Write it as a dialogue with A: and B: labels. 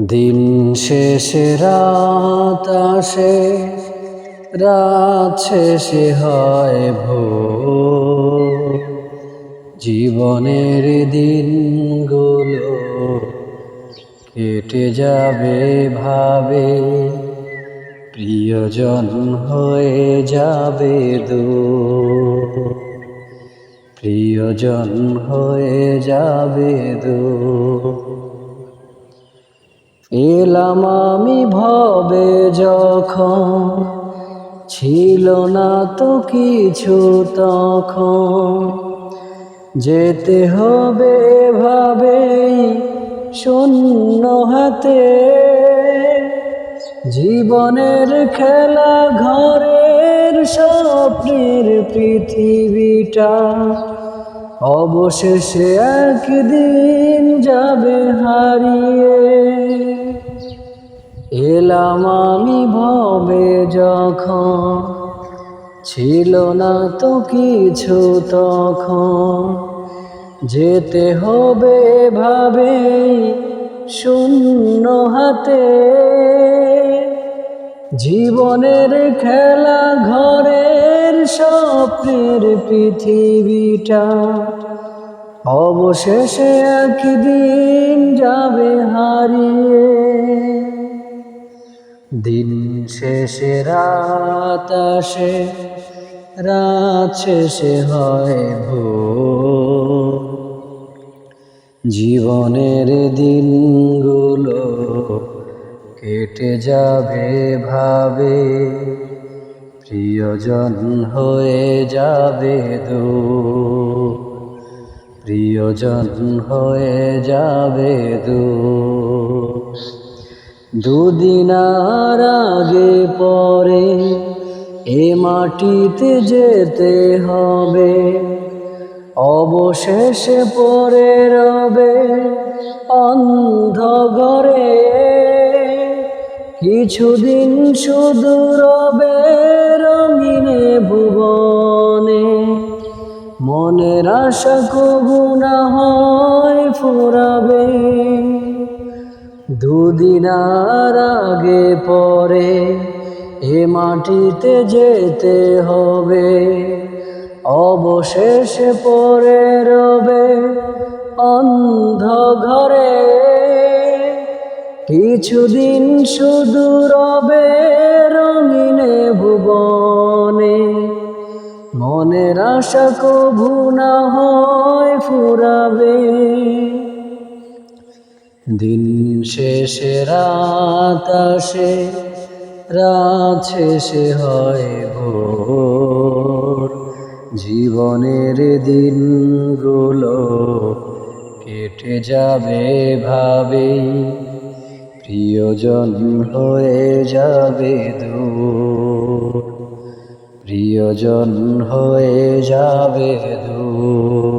A: দিন শেষে রাত আসে, রাত শেষে হয় ভোর। জীবনের দিনগুলো কেটে যাবে ভাবে, প্রিয়জন হয়ে যাবে দূর। প্রিয়জন হয়ে যাবে দূর। এলাম আমি ভবে যখন, ছিল না তো কিছু তখন। যেতে হবে এভাবেই শূন্য হাতে, জীবনের খেলা ঘরের স্বপ্নের পৃথিবীটা অবশেষে একদিন যাবে হারিয়ে। এলাম আমি ভবে যখন, ছিল না তো কিছু তখন। যেতে হবে এভাবেই শূন্য হাতে, জীবনের খেলা ঘরের স্বপ্নের পৃথিবীটা অবশেষে একদিন যাবে হারিয়ে। দিন শেষে রাত আসে, রাত শেষে হয় ভোর। জীবনের দিনগুলো কেটে যাবে ভাবে, প্রিয়জন হয়ে যাবে দূর। প্রিয়জন হয়ে যাবে দূর। দুদিন আর আগে পরে এ মাটিতে যেতে হবে, অবশেষে পড়ে রবে অন্ধ ঘরে। কিছুদিন শুধু রবে রঙিনে ভুবনে, মনের আশা কবু না হয় ফুরাবে। দুদিন আর আগে পরে এ মাটিতে যেতে হবে, অবশেষে পড়ে রবে অন্ধ ঘরে। কিছুদিন শুধু রবে রঙিনে ভুবনে, মনের আশা কবু না হয় ফুরাবে। দিন শেষে রাত আসে, রাত শেষে হয় ভোর। জীবনের দিনগুলো কেটে যাবে ভাবেই, প্রিয়জন হয়ে যাবে দূর। প্রিয়জন হয়ে যাবে দূর।